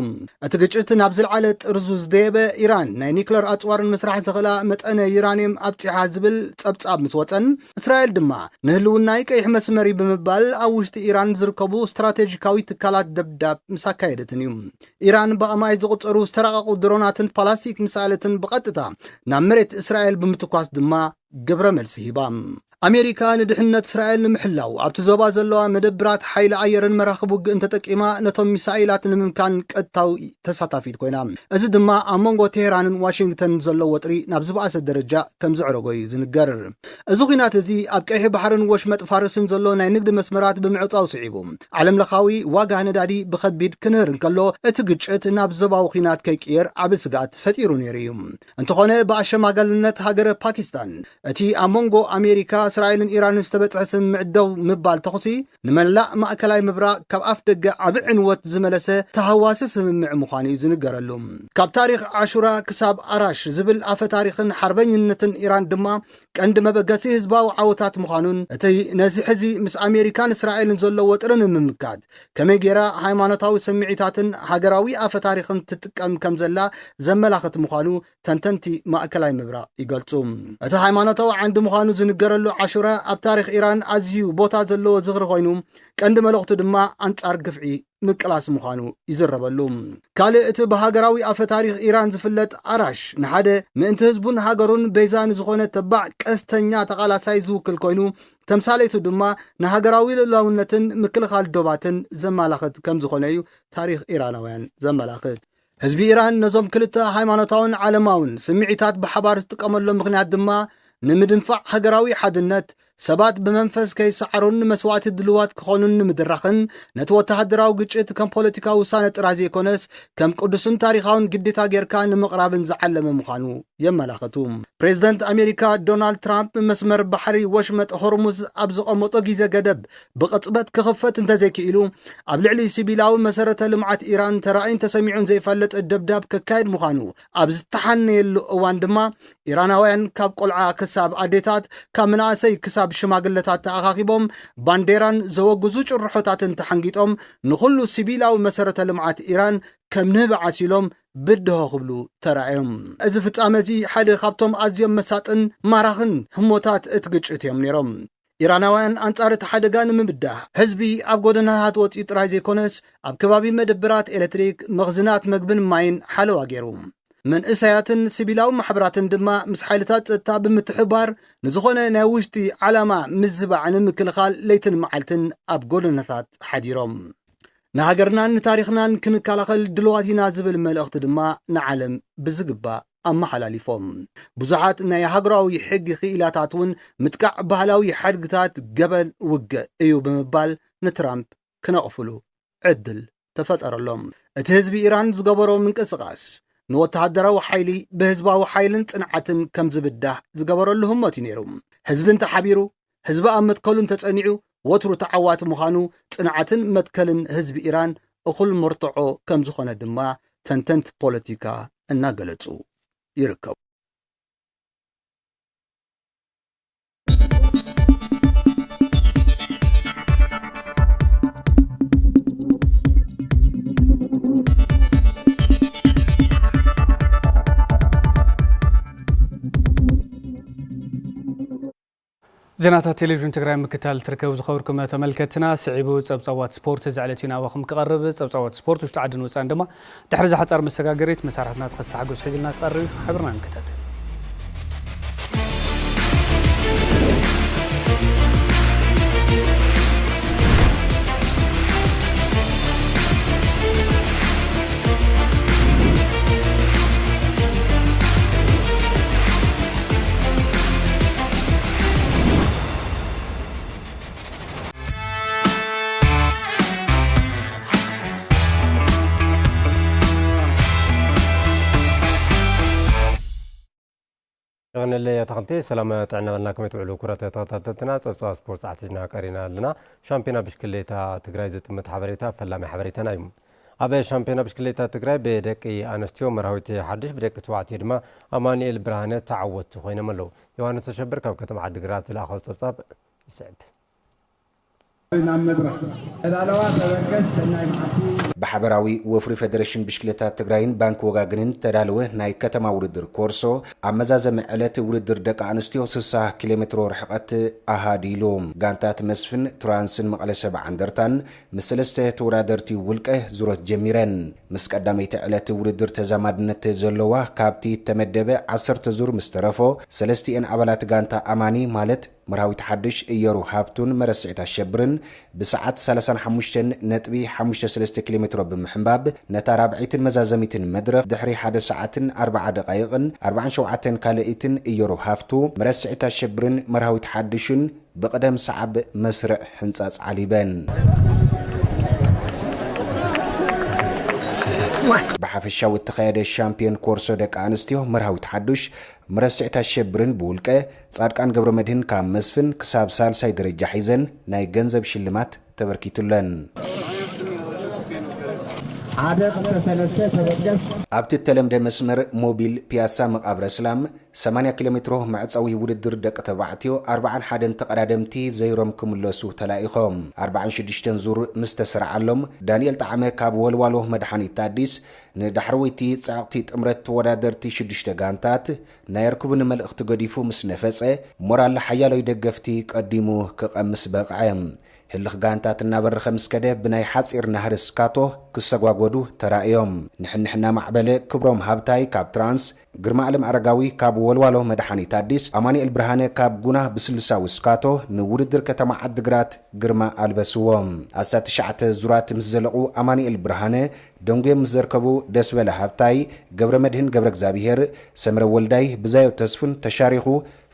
እቲ ግጭት ናብ ዝለዓለ ጥርዙ ዝደየበ ኢራን ናይ ኒክለር ኣጽዋርን ምስራሕ ዘኽእላ መጠነ ዩራንየም ኣብፂሓ ዝብል ጸብጻብ ምስ ወፀን እስራኤል ድማ ንህልውናይ ቀይሕ መስመሪ ብምባል ኣብ ውሽጢ ኢራን ዝርከቡ ስትራቴጂካዊ ትካላት ደብዳብ ምስ ኣካየደትን እዩ ኢራን ብኣማይ ዝቁፀሩ ዝተረቐቑ ድሮናትን ፕላስቲክ ሚሳይላትን ብቐጥታ ናብ መሬት እስራኤል ብምትኳስ ድማ ግብረ መልሲ ሂባ ኣሜሪካ ንድሕንነት እስራኤል ንምሕላው ኣብቲ ዞባ ዘለዋ መደብራት ሓይሊ ኣየርን መራኸቢ ውግእን ተጠቂማ ነቶም ሚሳኢላት ንምምካን ቀጥታዊ ተሳታፊት ኮይና እዚ ድማ ኣብ መንጎ ቴሄራንን ዋሽንግተንን ዘሎ ወጥሪ ናብ ዝበኣሰ ደረጃ ከም ዘዕረጎ እዩ ዝንገር እዚ ኩናት እዚ ኣብ ቀይሕ ባሕርን ወሽመጥ ፋርስን ዘሎ ናይ ንግዲ መስመራት ብምዕፃው ስዒቡ ዓለም ለኻዊ ዋጋ ነዳዲ ብከቢድ ክንህር እንከሎ እቲ ግጭት ናብ ዞባዊ ኩናት ከይቅየር ዓብ ስጋት ፈጢሩ ነይሩ እዩ እንተኾነ ብኣሸማጋልነት ሃገረ ፓኪስታን እቲ ኣብ መንጎ ኣሜሪካ እስራኤልን ኢራንን ዝተበጽሐ ስምዕደው ምባል ተኽሲ ንመላእ ማእከላይ ምብራቅ ካብ ኣፍ ደገ ዓብ ዕንወት ዝመለሰ ተሃዋሲ ስምምዕ ምዃኑ እዩ ዝንገረሉ ካብ ታሪክ ዓሹራ ክሳብ ኣራሽ ዝብል ኣፈ ታሪክን ሓርበኝነትን ኢራን ድማ ቀንዲ መበገሲ ህዝባዊ ዓወታት ምዃኑን እቲ ነዚ ሕዚ ምስ ኣሜሪካን እስራኤልን ዘሎ ወጥርን ምምካት ከመይ ጌራ ሃይማኖታዊ ስምዒታትን ሃገራዊ ኣፈ ታሪክን ትጥቀም ከም ዘላ ዘመላኽት ምዃኑ ተንተንቲ ማእከላይ ምብራቅ ይገልጹ እቲ ሃይማኖታዊ ዓንዲ ምዃኑ ዝንገረሉ ዓሹራ ኣብ ታሪክ ኢራን ኣዝዩ ቦታ ዘለዎ ዝኽሪ ኮይኑ ቀንዲ መልእኽቱ ድማ ኣንጻር ግፍዒ ምቅላስ ምዃኑ ይዝረበሉ ካልእ እቲ ብሃገራዊ ኣፈ ታሪክ ኢራን ዝፍለጥ ኣራሽ ንሓደ ምእንቲ ህዝቡን ሃገሩን ቤዛ ንዝኾነ ተባዕ ቀስተኛ ተቓላሳይ ዝውክል ኮይኑ ተምሳሌቱ ድማ ንሃገራዊ ልዕላውነትን ምክልኻል ዶባትን ዘመላኽት ከም ዝኾነ እዩ ታሪክ ኢራናውያን ዘመላኽት ህዝቢ ኢራን ነዞም ክልተ ሃይማኖታውን ዓለማውን ስምዒታት ብሓባር ዝጥቀመሎም ምኽንያት ድማ ንምድንፋዕ ሃገራዊ ሓድነት ሰባት ብመንፈስ ከይሰዓሩን መስዋዕቲ ድልዋት ክኾኑን ንምድራኽን ነቲ ወተሃደራዊ ግጭት ከም ፖለቲካዊ ውሳነ ጥራዝ ዘይኮነስ ከም ቅዱስን ታሪኻውን ግዴታ ጌርካ ንምቕራብን ዝዓለመ ምዃኑ የመላኽቱ ፕሬዚደንት ኣሜሪካ ዶናልድ ትራምፕ መስመር ባሕሪ ወሽመጥ ሆርሙዝ ኣብ ዝቐመጦ ግዜ ገደብ ብቕፅበት ክኽፈት እንተዘይክኢሉ ኣብ ልዕሊ ሲቢላዊ መሰረተ ልምዓት ኢራን ተራእይን ተሰሚዑን ዘይፈልጥ ደብዳብ ክካየድ ምዃኑ ኣብ ዝተሓነየሉ እዋን ድማ ኢራናውያን ካብ ቆልዓ ክሳብ ኣዴታት ካብ መናእሰይ ክሳብ ሽማግለታት ተኣኻኺቦም ባንዴራን ዘወግዙ ጭርሖታትን ተሓንጊጦም ንኹሉ ሲቢላዊ መሰረተ ልምዓት ኢራን ከም ንህቢ ዓሲሎም ብድሆ ክብሉ ተራእዮም እዚ ፍጻመ እዚ ሓደ ካብቶም ኣዝዮም መሳጥን ማራኽን ህሞታት እቲ ግጭት እዮም ነይሮም ኢራናውያን ኣንጻር እቲ ሓደጋ ንምብዳህ ህዝቢ ኣብ ጎደናታት ወፂኡ ጥራይ ዘይኮነስ ኣብ ከባቢ መደብራት ኤሌክትሪክ መኽዝናት መግብን ማይን ሓለዋ ገይሩ መንእሰያትን ሲቢላዊ ማሕበራትን ድማ ምስ ሓይልታት ጸጥታ ብምትሕባር ንዝኾነ ናይ ውሽጢ ዓላማ ምዝባዕን ምክልኻል ለይትን መዓልትን ኣብ ጎደናታት ሓዲሮም ንሃገርናን ንታሪኽናን ክንከላኸል ድልዋት ኢና ዝብል መልእኽቲ ድማ ንዓለም ብዝግባእ ኣመሓላሊፎም ብዙሓት ናይ ሃገራዊ ሕጊ ክኢላታት እውን ምጥቃዕ ባህላዊ ሓድግታት ገበን ውግእ እዩ ብምባል ንትራምፕ ክነቕፍሉ ዕድል ተፈጠረሎም እቲ ህዝቢ ኢራን ዝገበሮ ምንቅስቓስ ንወተሃደራዊ ሓይሊ ብህዝባዊ ሓይልን ጽንዓትን ከም ዝብዳህ ዝገበረሉ ህሞት እዩ ነይሩ ህዝቢ እንተሓቢሩ ህዝቢ ኣብ መትከሉን ተጸኒዑ ወትሩ ተዓዋቲ ምዃኑ ጽንዓትን መትከልን ህዝቢ ኢራን እኹል መርትዖ ከም ዝኾነ ድማ ተንተንቲ ፖለቲካ እናገለጹ ይርከቡ زينات التلفزيون تقرأ مكتال تركب زخوركم تملكتنا سعيبو تصوت سبورت زعلتينا وخم كقرب تصوت سبورت وش تعدن وساندما تحرز حصار مسجاجريت مسارحتنا تخص حجوز حزلنا تقرب خبرنا مكتال غنلي تخلتي سلامة عنا لنا كم يتعلو كرة تغطتنا صفصا سبورت عتجنا قرينا لنا شامبيونا بشكليتا تجراي زت متحبريتا فلامي حبريتا نايم أبي شامبيونا بشكليتا تجراي بدك أنستيو مراويتي حدش بدك توعتي دما أماني البرهانة تعودت خوينا ملو يوانس الشبر كم كتم عد جرات الأخوة صفصا يصعب بحبراوي وفري فدريشن بشكليتا تجراين بانك وغاغنين تدالوه ناي كتما ولدر كورسو عمزازم علت ولدر دك أنستيو 6 كيلومتر رحقت أهاديلوم غانتات مسفن ترانسن مقالة 7 اندرتان مسلسته تورادرتي ولقه زورت جميرن مسقداميت علت ولدر تزامادنت زلوه كابتي تمدبه 10 زور مسترفو سلستين أبالات غانتا أماني مالت مراوي تحدش إيرو هابتون مرسعتا شبرن بساعات 35.53 كيلومتر بمحنباب نتا رابعيتن مزازميتن مدرخ دحري 1 ساعة 4 دقائق 47 كالئيتن إيرو هافتو مرسعتا شبرن مراوي تحدشن بقدم صعب مسرع حنصاص عليبان بحفشاو التخيد الشامبيون كورسو دك أنستيو مرهاوي تحدش مرسعتا شبرن بولكه صادقان قبر مدهن كام مسفن كساب سالساي درجة حيزن ناي جنزب شلمات تبركيتولن أبت التلم ده مسمر موبيل بياسا مقابر اسلام 8 كيلومتر معصوي وددر دق تبعتيو 40 حدن تقدمتي زيروم كملسو تلاقيهم 46 زور مستسرعلم دانيال طعمه كاب ولوالو مدحاني تاديس ندحرويتي صاقتي تمرت ودادرتي 6 غانتات نايركبن ملእخت غديفو مسنفصه مورال حيالو يدغفتي قديمو كقمس بقعم هلخ غانتات نابر خمس كده بناي حصير نهرس كاتو كسغواغودو ترايوم نحنا معبله كبروم هابتاي كاب ترانس ግርማ ዓለም አረጋዊ ካብ ወልዋሎ መድሓኒት አዲስ አማኒ البرهانه ካብ ጉና ብስልሳው ስካቶ ንውድድር ከተማ ዓድግራት ግርማ አልበስዎም አሳት ሻዕተ ዙራት ምስዘለቁ አማኒ البرهانه ደንጎም ዘርከቡ ደስበለ ሃብታይ ገብረ መድህን ገብረ እግዚአብሔር ሰምረ ወልዳይ ብዛዮ ተስፉን ተሻሪኹ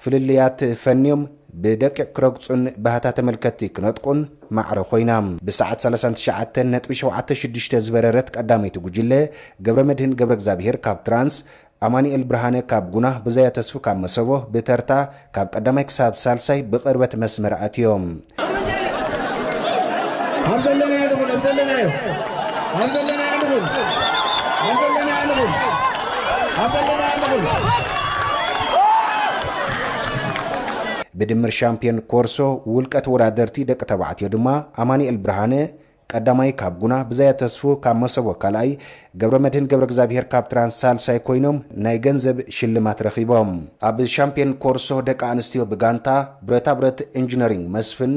ፍልልያት ፈንዮም بدقيق كرقصن بهتا تملكتي كنطقن معر خوينام بساعة 39.76 زبررت قداميت غجله قبر مدهن قبر እግዚአብሔር ካብ ترانس أماني البرهانه ካብ ጉና بزايا تسفو ካብ مسبو بترتا ካብ قدامي كساب سالساي بقربت مسمر اتيوم الحمد لله يا دغول الحمد لله الحمد لله يا دغول الحمد لله يا دغول الحمد لله يا دغول بدمر شامبيون كورسو ولقت ورادرتي دق تبعتي دما أماني البرهانه قدامي ካብ ጉና بزايا تسفو ካብ مسبو كالاي قبر مدهن قبر እግዚአብሔር ካብ ترانس ሳልሳይ ኮይኖም ናይ ገንዘብ ሽልማት ረኺቦም ኣብ ሻምፒዮን ኮርሶ ደቂ ኣንስትዮ ብጋንታ ብረታ ብረት ኢንጂነሪንግ መስፍን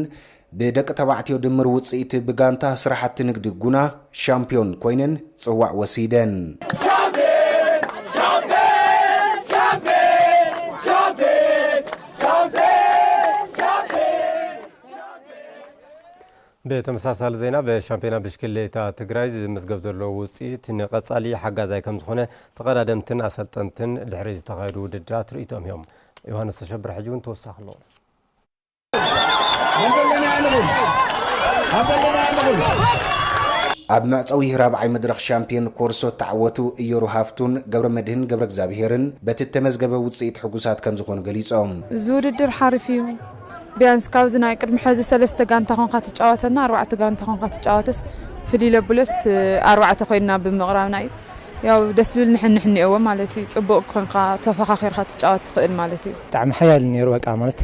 بدك تبعتيو دمر وصيت بغانتا سرحت نقد غنا شامبيون كوينن صواع وسيدن بتمساسل زينا بشامبيونا بشكليتا تግራይ ዝምዝገብ ዘሎ ውጽኢት ንቀጻሊ ሓጋዛይ ከም ዝኾነ ተቀዳደምትን አሰልጠንትን ድሕሪ ዝተኻየዱ ውድድራት ርእይቶም እዮም ዮሐንስ ተሸብር ሕጂውን ተወሳኽሎ ኣብ ማዕፀዊ ራብዓይ መድረኽ ሻምፒዮን ኮርሶ ተዓወቱ እየሩ ሃፍቱን ገብረ መድህን ገብረ እግዚአብሔርን በቲ ተመዝገበ ውጽኢት ሕጉሳት ከም ዝኾኑ ገሊጾም ዝውድድር ሓሪፍ እዩ ቢያንስ ካብዚ ናይ ቅድሚ ሕዚ 3 ጋንታ ኮንካ ትጫወተና 4 ጋንታ ኮንካ ትጫወተስ ፍሊለ ብለስ 4 ኮይና ብምቕራብና እዩ ያው ደስ ልብል ንሕንሕንእዎ ማለት እዩ ጽቡቕ ኮንካ ተፈኻኺርካ ትጫወት ትኽእል ማለት እዩ ጣዕሚ ሓያል ነይሩ በቃ ማለት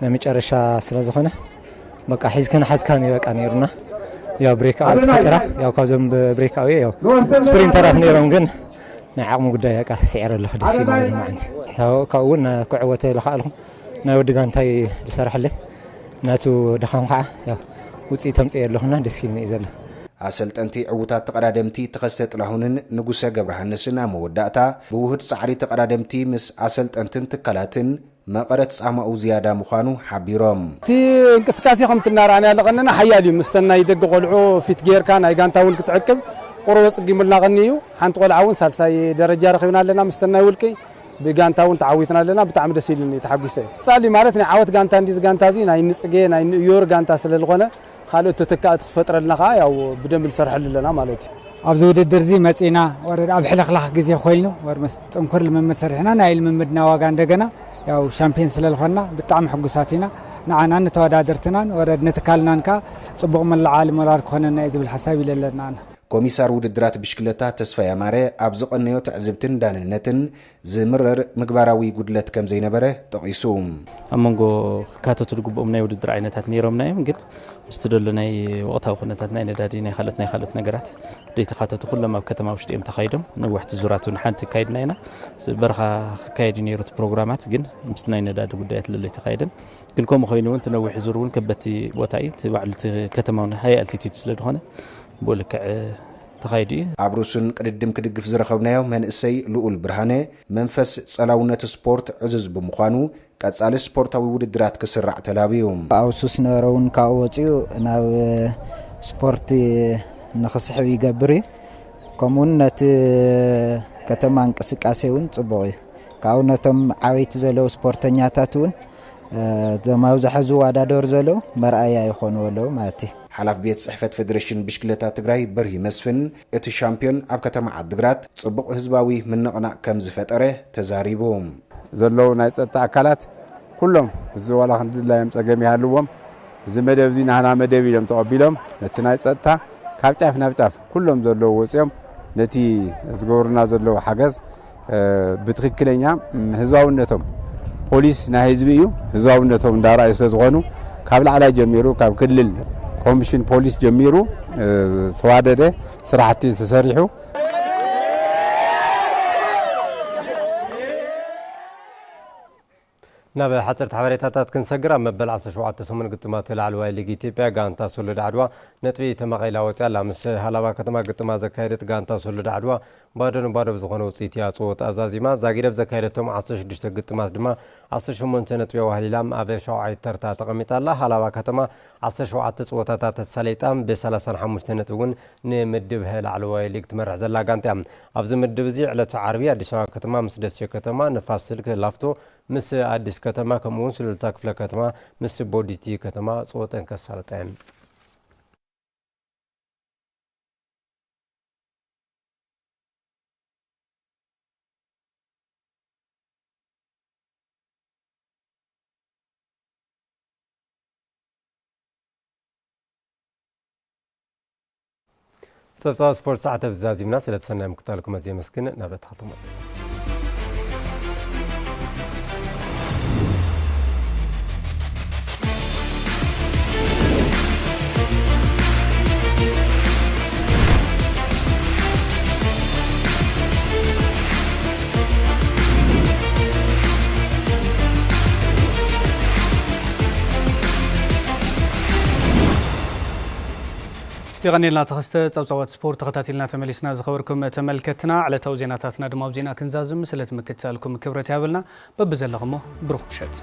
ንመጨረሻ ስለ ዝኾነ በቃ ሒዝከን ሓዝካን ይበቃ ነይሩና ያው ብሬክ አውት ፈጠራ ያው ካብዞም ብሬክ አውት ያው ስፕሪንተራት ነይሮም ግን ናይ ዓቕሙ ጉዳይ በቃ ሲዕረለሁ ደስ ይላል ማለት ያው ካውን ክዕወተ ለኻልኹ ናይ ወዲ ጋንታይ ዝሰርሐለ ናቱ ደኻም ከዓ ያው ውጽኢት ተምጽእ የለኹና ደስ ይልኒ እዩ ዘሎ አሰልጠንቲ ዕውታት ተቀዳደምቲ ተኸስተ ጥላሁንን ንጉሰ ገብረሃንስና መወዳእታ ብውህድ ጻዕሪ ተቀዳደምቲ ምስ አሰልጠንትን ትካላትን መቀረት ጻማኡ ዝያዳ ምዃኑ ሓቢሮም እቲ እንቅስቃሴ ከም ትናራና ያለቀነና ሓያል እዩ ምስተና ይደግ ቆልዑ ፊት ጌርካ ናይ ጋንታውን ክትዕቅብ ቁርቦ ጽጊሙልና ቀኒዩ ሓንቲ ቆልዓውን ሳልሳይ ደረጃ ረኺብና ኣለና ምስተና ይውልቂ بجانتاون تعويتنا لنا بتعم دسيلني تحقيسه صالي مالتني عوت جانتان ديز جانتازي ناي نصجي ناي يور جانتا سللغونه خالو تتكات فتره لنا ያው بدم السرح لنا مالتي ابز وددر زي مصينا ورد اب حلخلخ غزي خوينو ور مستنكر لممسرحنا ناي لممدنا واغا እንደገና ያው ሻምፒዮን ስለልኾና ብጣዕሚ ሕጉሳት ኢና ንዓና ንተወዳደርትናን ወረድ ንትካልናን ካ ጽቡቕ መላዓል ሞራል ክኾነና እዩ ዝብል ሓሳብ ኢለለና ኮሚሳር ውድድራት ብሽክለታ ተስፋ ያማረ ኣብ ዝቐነዮ ትዕዝብትን ዳንነትን ዝምርር ምግባራዊ ጉድለት ከም ዘይነበረ ጠቒሱ ኣብ መንጎ ክካተቱ ዝግብኦም ናይ ውድድር ዓይነታት ነይሮምና እዮም ግን ምስትደሎ ናይ ወቕታዊ ኩነታት ናይ ነዳዲ ናይ ካልኦት ነገራት ዘይተኻተቱ ኩሎም ኣብ ከተማ ውሽጢ እዮም ተኻይዶም ነዋሕቲ ዙራትን ሓንቲ ካይድና ኢና በረኻ ክካየድ ነይሩት ፕሮግራማት ግን ምስቲ ናይ ነዳዲ ጉዳያት ለለይ ተኻይደን ግን ከምኡ ኮይኑ እውን ትነዊሕ ዙር እውን ከበቲ ቦታ እዩ እቲ ባዕሉ ከተማውን ሃይ አልቲቲዩድ ስለዝኾነ بولكع تخايدي عبروسن قددم كدقف زرخبنايو منእሰይ ልኡል ብርሃነ መንፈስ ጸላውነት ስፖርት ዕዙዝ ብምዃኑ ቀጻሊ ስፖርታዊ ውድድራት ክስራዕ ተላብዩ ኣውሱስ ነረውን ካብ ወጪኡ ናብ ስፖርት ንኽስሕብ ይገብር ከምኡን ነቲ ከተማ እንቅስቃሴ እውን ጽቡቕ እዩ ካብኡ ነቶም ዓበይቲ ዘለዉ ስፖርተኛታት እውን ዘማውዛሕዙ ዋዳደር ዘለዉ መርኣያ ይኾኑ ኣለዉ ማለት እዩ ሓላፍ ቤት ጽሕፈት ፌደሬሽን ብሽክለታ ትግራይ በርሂ መስፍን እቲ ሻምፒዮን ኣብ ከተማ ዓድግራት ጽቡቕ ህዝባዊ ምንቕናቕ ከም ዝፈጠረ ተዛሪቡ ዘለዉ ናይ ጸጥታ ኣካላት ኩሎም ዝዋላ ክንድላዮም ጸገም ይሃልዎም እዚ መደብ እዚ ናህና መደብ ኢሎም ተቐቢሎም ነቲ ናይ ጸጥታ ካብ ጫፍ ናብ ጫፍ ኩሎም ዘለዉ ወፂኦም ነቲ ዝገብሩና ዘለዉ ሓገዝ ብትክክለኛ ህዝባውነቶም ፖሊስ ናይ ህዝቢ እዩ ህዝባውነቶም እንዳርኣዩ ስለ ዝኾኑ ካብ ላዕላይ ጀሚሩ ካብ ክልል ኮሚሽን ፖሊስ ጀሚሩ ተዋደደ ስራሕቲ ተሰሪሑ ናብ ሓፀርቲ ሓበሬታታት ክንሰግር ኣብ መበል 17 ግጥማት ላዕለዋይ ሊግ ኢትዮጵያ ጋንታ ሶሎዳ ዓድዋ ነጥቢ ተመቒላ ወፂያ ምስ ሃላባ ከተማ ግጥማ ዘካየደት ጋንታ ሶሎዳ ዓድዋ ባዶ ዝኾነ ውፅኢት እያ ፅወት ኣዛዚማ ዛጊረብ ዘካየደቶም 16 ግጥማት ድማ 18 ነጥቢ ዋህሊላም ኣብ 7ይ ተርታ ተቐሚጣ ኣላ ሃላባ ከተማ 17 ፀወታታት ተሰለይጣም ብ35 ነጥቢ እውን ንምድብ ላዕለዋይ ሊግ ትመርሕ ዘላ ጋንታ እያ ኣብዚ ምድብ እዚ ዕለተ ዓርቢ ኣዲስ ኣበባ ከተማ ምስ ደሴ ከተማ ንፋስ ስልክ ላፍቶ ምስ አዲስ ከተማ ከመውን ስሉልታ ክፍለ ከተማ ምስ ቦዲቲ ከተማ ጾተን ከሳልጠን صفصا سبورت ساعة بزازي من الناس اللي تسنى مكتالكم أزي مسكين نبت خطمة يغنيلنا تخسته صوصوات سبورت تخاتيلنا تمليسنا زخبركم تملكتنا على توزيناتنا دمو بزينا كنزازم مسلت مكتالكم كبرت يابلنا ببزلغمو بروح مشات